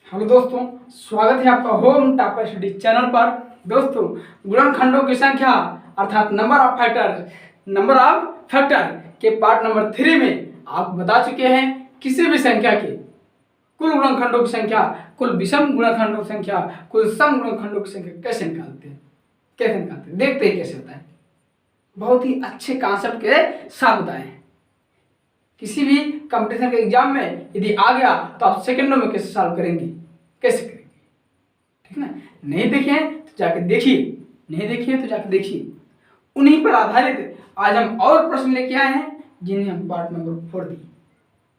Hello दोस्तों, स्वागत है आपका होम टॉपर स्टडी चैनल पर। दोस्तों, गुणनखंडों की संख्या अर्थात नंबर ऑफ फैक्टर के पार्ट नंबर 3 में आप बता चुके हैं किसी भी संख्या के कुल गुणनखंडों की संख्या, कुल विषम गुणनखंडों की संख्या, कुल सम गुणनखंडों की संख्या कैसे निकालते हैं, देखते हैं कैसे होता है। बहुत ही अच्छे कॉन्सेप्ट के साथ बताए हैं। किसी भी कंपटीशन के एग्जाम में यदि आ गया तो आप सेकंडों में कैसे सॉल्व करेंगे, कैसे करेंगे, ठीक ना। नहीं देखे तो जाके देखिए, उन्हीं पर आधारित आज हम और प्रश्न लेके आए हैं जिन्हें हम पार्ट नंबर 4 दिए,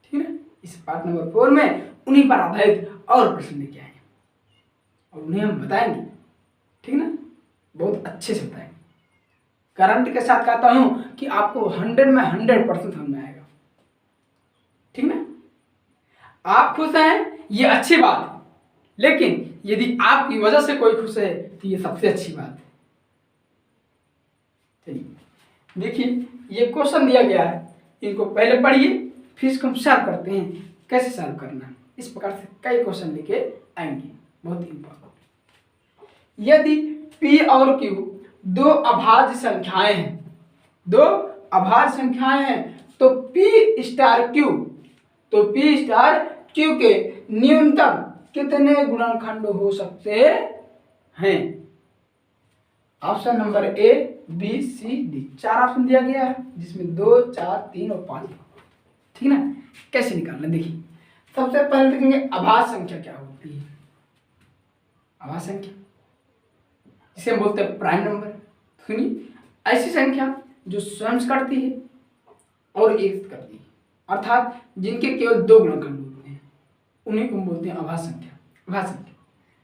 ठीक है। इस पार्ट नंबर 4 में उन्हीं पर आधारित और प्रश्न लेके आए हैं और उन्हें हम बताएंगे, ठीक ना, बहुत अच्छे से बताएंगे। गारंटी के साथ कहता हूं कि आपको 100 में 100% समझ में आएगा, ठीक ना। आप खुश हैं ये अच्छी बात है, लेकिन यदि आपकी वजह से कोई खुश है तो ये सबसे अच्छी बात है। चलिए देखिए, ये क्वेश्चन दिया गया है, इनको पहले पढ़िए फिर इसको हम सॉल्व करते हैं। कैसे सॉल्व करना है, इस प्रकार से कई क्वेश्चन लेके आएंगे, बहुत इंपॉर्टेंट। यदि P और Q दो अभाज्य संख्याएं हैं, तो P स्टार Q के न्यूनतम कितने गुणनखंड हो सकते हैं। Option number A, B, C, D, 4 option दिया गया है जिसमें 2, 4, 3 और 5, ठीक ना। कैसे निकालना देखिए, सबसे पहले देखेंगे अभाज्य संख्या क्या होती है। अभाज्य संख्या जिसे हम बोलते हैं प्राइम नंबर। सुनिए, ऐसी संख्या जो स्वयं से कटती है और एक से कटती है, अर्थात जिनके केवल 2 गुणनखंड होते हैं, उन्हीं को हम बोलते हैं अभाज्य संख्या।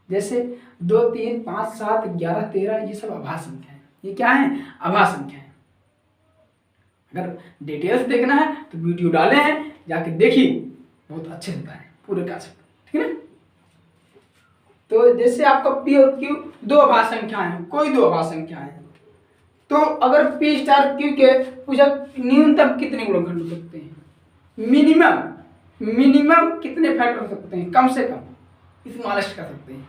जैसे 2, 3, 5, 7, 11, 13 ये सब अभाज्य संख्या है। ये क्या है? अभाज्य संख्या है। अगर डिटेल्स देखना है तो वीडियो डाले हैं, जाके देखिए, बहुत अच्छे होता है पूरे का सब, ठीक है। तो जैसे आपका P और Q दो अभाज्य संख्याएं हैं, कोई दो अभाज्य संख्या है, तो अगर P स्टार Q के पूछा न्यूनतम कितने गुणनखंड हो सकते हैं, मिनिमम कितने फैक्टर हो सकते हैं, कम से कम स्मॉलेस्ट कर सकते हैं,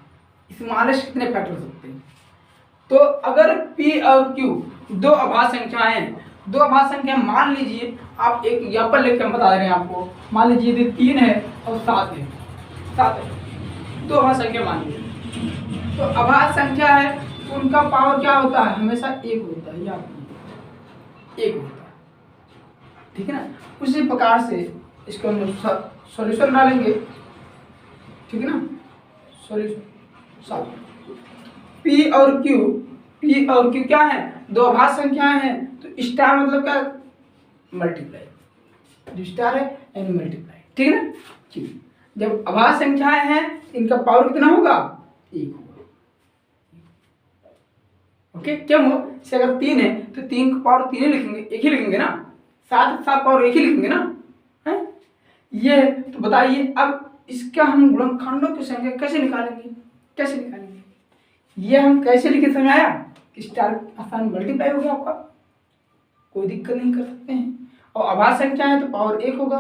स्मॉलेस्ट कितने फैक्टर हो सकते हैं। तो अगर P और Q दो अभाज्य संख्याएं हैं, दो अभाज्य संख्या मान लीजिए, आप एक एग्जाम्पल लेकर हम बता रहे हैं आपको। मान लीजिए यदि 3 है और 7 है, दो अभाज्य संख्या मान लीजिए, तो अभाज्य संख्या है तो उनका पावर क्या होता है, हमेशा 1 होता है, या 1 होता है, ठीक है ना। उसी प्रकार से इसको हम सॉल्यूशन डालेंगे, ठीक है ना। सॉल्यूशन P और Q क्या है, दो अभाज्य संख्याएं हैं, तो स्टार मतलब क्या, मल्टीप्लाई, जो स्टार है यानी मल्टीप्लाई, ठीक है ना। ठीक, जब अभाज्य संख्याएं हैं इनका पावर कितना होगा, 1 होगा। ओके, क्यों हो, से अगर 3 है तो 3 का पावर 3 ही लिखेंगे, एक ही लिखेंगे ना, 7 पावर एक ही लिखेंगे ना, है ये। तो बताइए अब इसका हम गुणनखंडों की संख्या कैसे निकालेंगे, ये हम कैसे लिखे समझाया कि स्टार आसान मल्टीप्लाई हो गया, आपका कोई दिक्कत नहीं कर सकते हैं। और अभाज्य संख्या है तो पावर 1 होगा।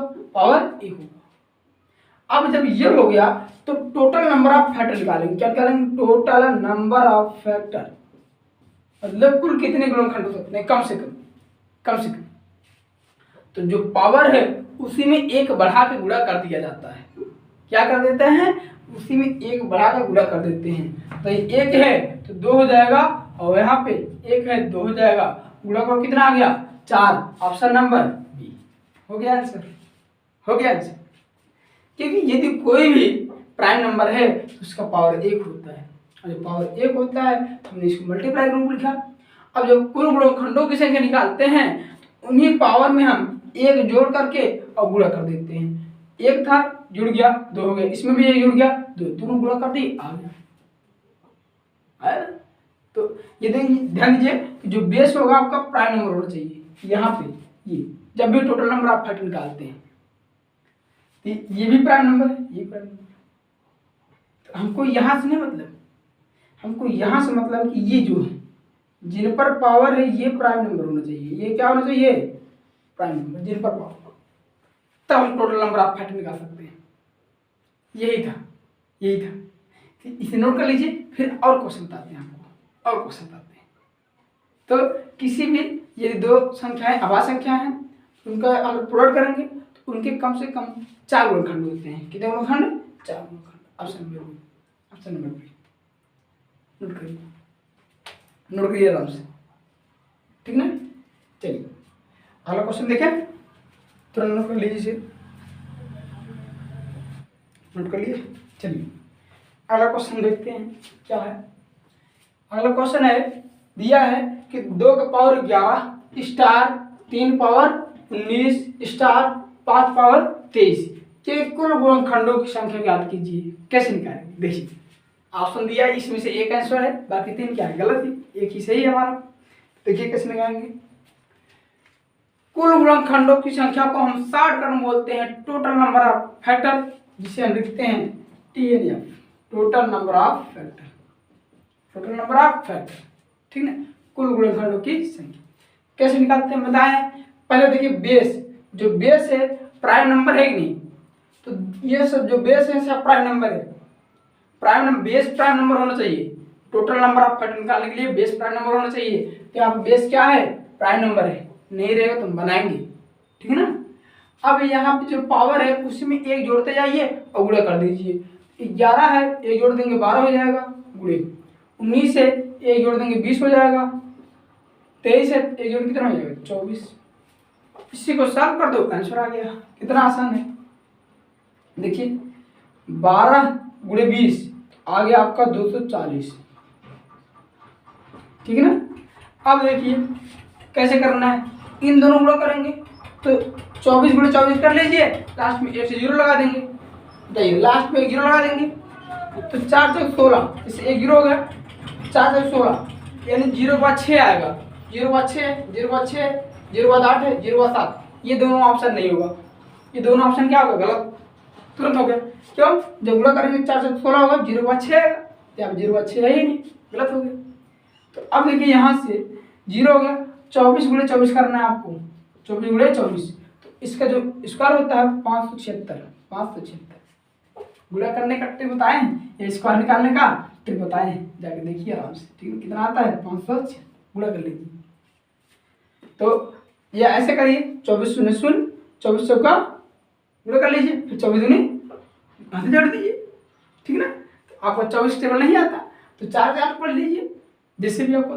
अब जब ये हो गया तो टोटल नंबर ऑफ फैक्टर निकालेंगे। क्या निकालेंगे, टोटल नंबर ऑफ फैक्टर, मतलब कुल कितने गुणनखंड हो सकते हैं, कम से कम। तो जो पावर है उसी में 1 बढ़ा के गुणा कर दिया जाता है। क्या कर देते हैं, उसी में 1 बढ़ा कर गुणा कर देते हैं। तो 1 है तो 2 हो जाएगा, और यहाँ पे 1 है 2 हो जाएगा, गुणा करो कितना आ गया, 4। ऑप्शन नंबर बी हो गया आंसर, क्योंकि यदि कोई भी प्राइम नंबर है तो उसका पावर 1 होता है, और जब पावर 1 होता है तो हमने इसको मल्टीप्लाई रूप लिखा। अब जब कुल गुणनखंडों की संख्या निकालते हैं तो उन्हीं पावर में हम 1 जोड़ करके और गुणा कर देते हैं। 1 था, जुड़ गया, 2 हो गया, इसमें भी 1 जुड़ गया, 2, दोनों गुणा कर दिए, आ गया। तो ये देखिए, ध्यान दीजिए कि जो बेस होगा आपका प्राइम नंबर होना चाहिए। यहाँ पे ये जब भी टोटल नंबर आप फैक्टर निकालते हैं तो ये भी प्राइम नंबर है, ये प्राइम नंबर। तो हमको यहाँ से नहीं मतलब, हमको यहाँ से मतलब कि ये जो है जिन पर पावर है ये प्राइम नंबर होना चाहिए। ये क्या होना चाहिए, प्राइम नंबर जिन पर पावर, तब हम टोटल नंबर ऑफ फैक्टर निकाल सकते हैं। यही था, यही था। इसे नोट कर लीजिए, फिर और क्वेश्चन बताते हैं आपको, और क्वेश्चन बताते हैं। तो किसी भी यदि दो संख्याएं अभाज्य संख्या हैं, उनका अगर प्रोडक्ट करेंगे तो उनके कम से कम 4 गुणनखंड होते हैं। कितने गुणनखंड? 4 गुणनखंड। Option number B, option number B note करिए, नोट करिए आराम से, ठीक ना। चलिए अगला क्वेश्चन देखें, तुरंत नोट कर लीजिए इसे, नोट कर लिए। चलिए अगला क्वेश्चन देखते हैं क्या है। अगला क्वेश्चन है, दिया है कि 2 का power 11 star 3 power 19 star 5 power 23 के कुल गुणनखंडों की संख्या ज्ञात कीजिए। कैसे निकालेंगे? देखिए ऑप्शन दिया है, इसमें से एक आंसर है, बाकी 3 क्या है? गलत है, एक ही सही है हमारा। देखिए कैसे निकालेंगे। कुल गुणनखंडों की संख्या को हम शॉर्टकट में बोलते हैं टोटल नंबर ऑफ फैक्टर, जिसे हम लिखते हैं TNF, total number of factor, total number of factor, ठीक ना। कुल गुणनखंडों की संख्या कैसे निकालते हैं बताएं। पहले देखिए बेस, जो बेस है प्राइम नंबर है कि नहीं, तो ये सब जो बेस है सब प्राइम नंबर है। Prime number, base prime number होना चाहिए। टोटल नंबर ऑफ फैक्टर निकालने के लिए बेस प्राइम नंबर होना चाहिए। तो यहाँ बेस क्या है? प्राइम नंबर है। नहीं रहेगा तो हम बनाएंगे, ठीक है ना। अब यहाँ पे जो पावर है उसमें एक जोड़ते जाइए और गुणा कर दीजिए। 11 है, एक जोड़ देंगे 12 हो जाएगा, गुणे 19 है, एक जोड़ देंगे 20 हो जाएगा, 23 है, एक जोड़ कितना हो जाएगा? 24। इसी को सॉल्व कर दो, आंसर आ गया। कितना आसान है। देखिए 12 गुणे 20 आ गया आपका 240, ठीक है ना। अब देखिए कैसे करना है, इन दोनों गुणा करेंगे तो 24 गुणे 24 कर लीजिए, लास्ट में 1 से 0 लगा देंगे। बताइए लास्ट में 1 0 लगा देंगे तो 4 से 16, इससे 1 0 हो गया, 4 से 16 यानी 0 के बाद 6 आएगा, 0 के बाद 6, 0 के बाद 6, 0 के बाद 8 है, 0 के बाद 7। ये दोनों ऑप्शन नहीं होगा, ये दोनों ऑप्शन क्या होगा? गलत, तुरंत हो गया। क्यों? जब गुणा करेंगे 4 से 16 होगा, 0 के बाद 6 आएगा, यहाँ 0 के बाद 6 है ही नहीं, गलत हो गया। तो अब देखिए यहाँ से 0 हो गया, 24 गुणे 24 करना है आपको, 24 गुणे 24, तो इसका जो स्क्वायर होता है 576, 576 गुणा करने का ट्रिक बताएं या स्क्वायर निकालने का ट्रिक बताएं, जाके देखिए आराम से, ठीक है। कितना आता है? 576, गुणा कर लीजिए। तो ये ऐसे करिए, 24 शून्य शून्य, 24 चौका गुणा कर लीजिए, फिर 24 दूनी हाथ जोड़ दीजिए, ठीक है ना। तो आपको 24 टेबल नहीं आता तो 4 से 8 पढ़ लीजिए, जैसे भी आपको।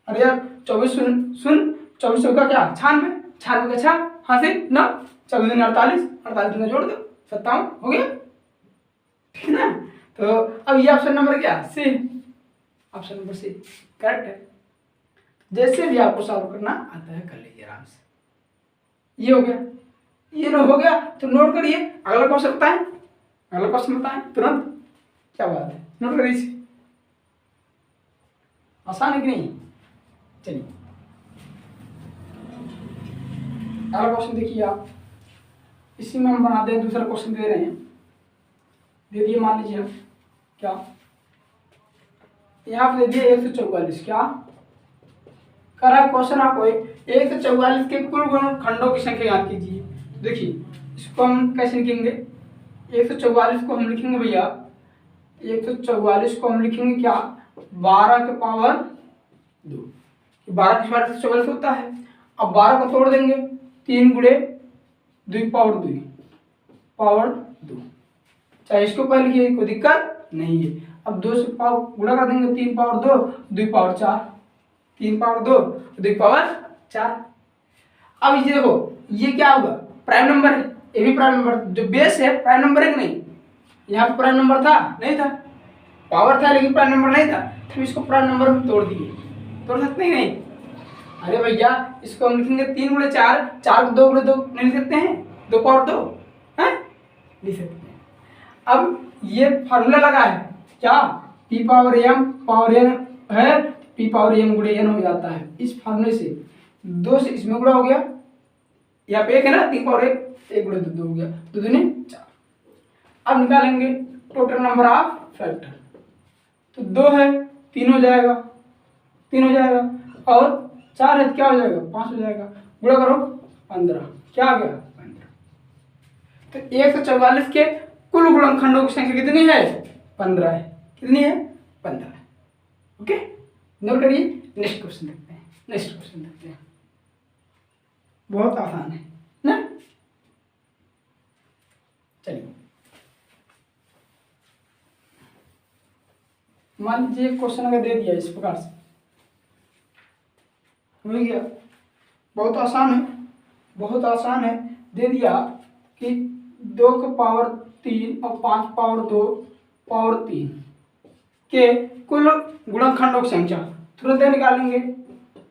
अरे यार 24 शून्य शून्य, 24 चौका क्या? 96, 96 का 6 हाँ से 9, 24 दूनी 48, 48 में जोड़ दो 57 हो गया, ठीक है ना। तो अब ये ऑप्शन नंबर क्या? सी, ऑप्शन नंबर सी करेक्ट है। जैसे भी आपको सॉल्व करना आता है कर लीजिए आराम से। ये हो गया, ये ना हो गया तो नोट करिए। अगला क्वेश्चन बताएं, अगला क्वेश्चन बताएं तुरंत, क्या बात है, नोट करिए। आसान है कि नहीं? चलिए अगला क्वेश्चन देखिए आप, इसी में हम बनाते हैं। दूसरा क्वेश्चन दे रहे हैं, दे दिए, मान लीजिए क्या यहाँ पे दे दिए 144, क्या कर रहा है क्वेश्चन आपको? 144 के कुल गुणनखंडों की संख्या ज्ञात कीजिए। देखिए इसको हम कैसे लिखेंगे, 144 को हम लिखेंगे भैया, 144 को हम लिखेंगे क्या? 12 के पावर 2, 12 के पावर 144 होता है। अब 12 को तोड़ देंगे, 3 गुणे 2 पावर 2 पावर 2, चाहे इसको पहले लिखिए, कोई दिक्कत नहीं है। अब 2 से पावर गुणा कर देंगे, 3 पावर 2, 2 पावर 4, 3 पावर 2, 2 पावर 4। अब ये देखो ये क्या होगा? प्राइम नंबर है, ये भी प्राइम नंबर, जो बेस है प्राइम नंबर है कि नहीं? यहाँ पे प्राइम नंबर था नहीं था, पावर था लेकिन प्राइम नंबर नहीं था, तो इसको प्राइम नंबर में तोड़ दिए, तोड़ सकते हैं नहीं? अरे भैया इसको हम लिखेंगे 3 गुणे 4, 4 को 2 गुणे 2 नहीं लिख सकते हैं? 2 पावर 2 है, लिख सकते हैं। अब ये फार्मूला लगा है क्या? P power M power N है, पी पावर एम गुणे एन हो जाता है। इस फार्मूले से 2 से इसमें गुणा हो गया, यहाँ पे 1 है ना, 3 पावर 1 गुणे 2 हो गया, 2 दूनी 4। अब निकालेंगे टोटल नंबर ऑफ फैक्टर, तो 2 है 3 हो जाएगा, 3 हो जाएगा, और 4 है क्या हो जाएगा? 5 हो जाएगा, गुणा करो 15, क्या आ गया? 15। तो 144 के कुल गुणनखंडों की संख्या कितनी है? 15 है। कितनी है? 15। ओके, नोट करिए। नेक्स्ट क्वेश्चन देखते हैं। नेक्स्ट क्वेश्चन देखते हैं, बहुत आसान है ना। चलिए, मान लीजिए क्वेश्चन अगर दे दिया इस प्रकार से, हो गया, बहुत आसान है, बहुत आसान है। दे दिया कि 2 की पावर 3 और 5 पावर 2 पावर 3 के कुल गुणनखंडों की संख्या तुरंत निकालेंगे,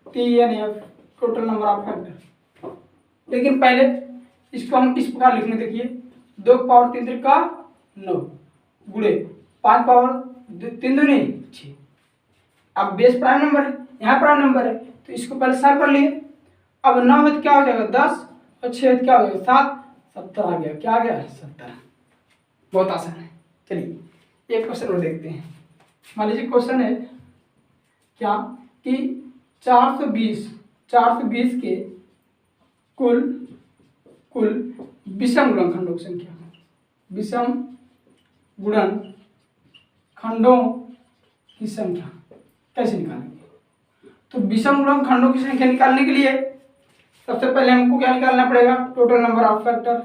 TNF, total number of factor. लेकिन पहले इसको हम इस प्रकार लिखने, देखिए 2 की पावर 3 का 9 गुणे 5 पावर 3 दूनी 6। अब बेस प्राइम नंबर है, यहाँ प्राइम नंबर है, तो इसको पहले सॉल्व कर लिए। अब 9 है तो क्या हो जाएगा 10 और 6 है तो क्या हो जाएगा 7, 70 आ गया। क्या आ गया? 70। बहुत आसान है। चलिए एक क्वेश्चन और देखते हैं। मान लीजिए क्वेश्चन है क्या कि 420 के कुल विषम गुणनखंडों की संख्या, विषम गुणनखंडों की संख्या कैसे निकालेंगे? तो विषम गुणनखंडों की संख्या निकालने के लिए सबसे पहले हमको क्या निकालना पड़ेगा? Total number of factor.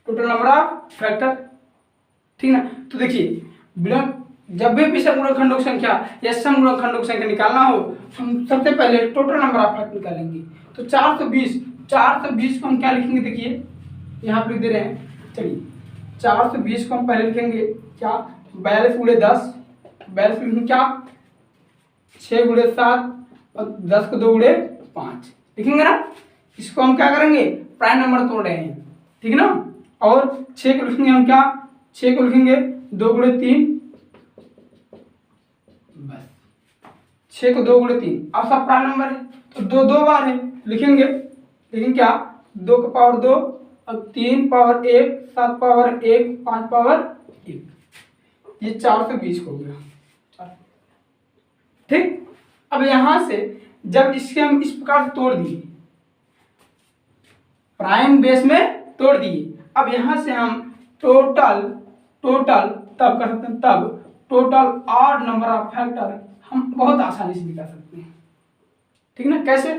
Total number of factor, ठीक ना। तो देखिए जब भी विषम गुणनखंडों की संख्या या सम गुणनखंडों की संख्या निकालना हो, हम सबसे पहले टोटल नंबर ऑफ फैक्टर निकालेंगे। तो 420 को हम क्या लिखेंगे? देखिए यहाँ पर लिख दे रहे हैं। चलिए 420 को हम पहले लिखेंगे क्या? 42 गुणे 10, 42 लिखेंगे क्या? 6 गुणे 7 और 10 को 2 गुणे 5 लिखेंगे ना। इसको हम क्या करेंगे? प्राइम नंबर तोड़ रहे हैं, ठीक है ना। और 6 को लिखेंगे हम क्या? 6 को लिखेंगे 2 गुणे 3, बस 6 को 2 गुणे 3। अब सब प्राइम नंबर है तो 2 बार है, लिखेंगे। लेकिन क्या? 2 का पावर 2 और 3 पावर 1, 7 पावर 1, 5 पावर 1, ये 420 हो गया। ठीक। अब यहां से जब इसके हम इस प्रकार से तोड़ दिए, प्राइम बेस में तोड़ दिए, अब यहां से हम टोटल तब कर सकते हैं, तब total odd number of factor हम बहुत आसानी से निकाल सकते हैं, ठीक ना। कैसे?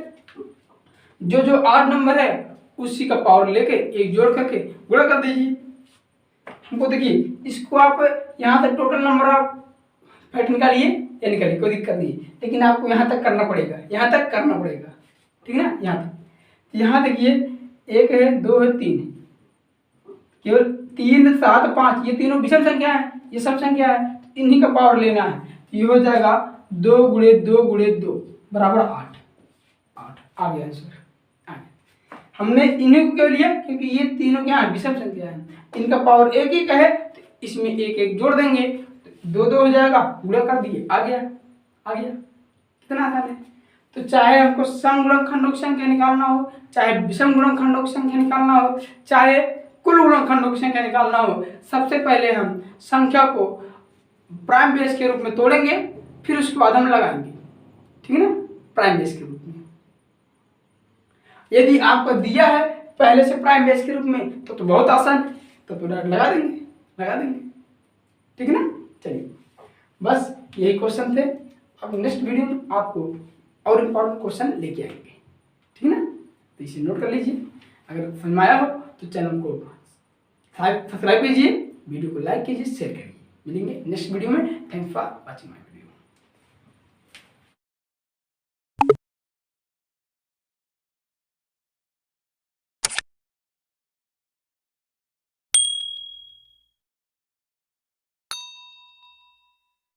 जो ऑड नंबर है उसी का पावर लेके एक जोड़ करके गुणा कर दीजिए। हमको देखिए, इसको आप यहाँ तक टोटल नंबर ऑफ फैक्टर निकालिए या निकालिए, कोई दिक्कत नहीं, लेकिन आपको यहाँ तक करना पड़ेगा, यहाँ तक करना पड़ेगा, ठीक है ना। यहाँ तक, यहाँ देखिए 1 है, 2 है, 3 है, केवल 3, 7, 5 ये तीनों विषम संख्या है, ये सब संख्या है, इन्हीं का पावर लेना है। ये हो जाएगा 2 गुणे 2 गुणे 2 बराबर 8 आ गया आंसर। हमने इन्हीं को क्यों लिया? क्योंकि ये तीनों क्या है? विषम संख्या है, इनका पावर एक ही का है, तो इसमें एक एक जोड़ देंगे, 2 हो जाएगा, गुणा कर दिए, आ गया। कितना आसान है। तो चाहे हमको सम गुणनखंडों की संख्या निकालना हो, चाहे विषम गुणनखंडों की संख्या निकालना हो, चाहे कुल गुणनखंडों की संख्या निकालना हो, सबसे पहले हम संख्या को प्राइम बेस के रूप में तोड़ेंगे, फिर उसके बाद हम लगाएंगे, ठीक है ना, प्राइम बेस के रूप में। यदि आपको दिया है पहले से प्राइम बेस के रूप में तो बहुत आसान, तो डायरेक्ट लगा देंगे, ठीक है ना। चलिए बस यही क्वेश्चन थे। अब नेक्स्ट वीडियो में आपको और इम्पोर्टेंट क्वेश्चन लेके आएंगे, ठीक है ना। तो इसे नोट कर लीजिए। अगर समझ में आया हो तो चैनल को सब्सक्राइब कीजिए, वीडियो को लाइक कीजिए, शेयर करिए। मिलेंगे नेक्स्ट वीडियो में। Thanks for watching my video.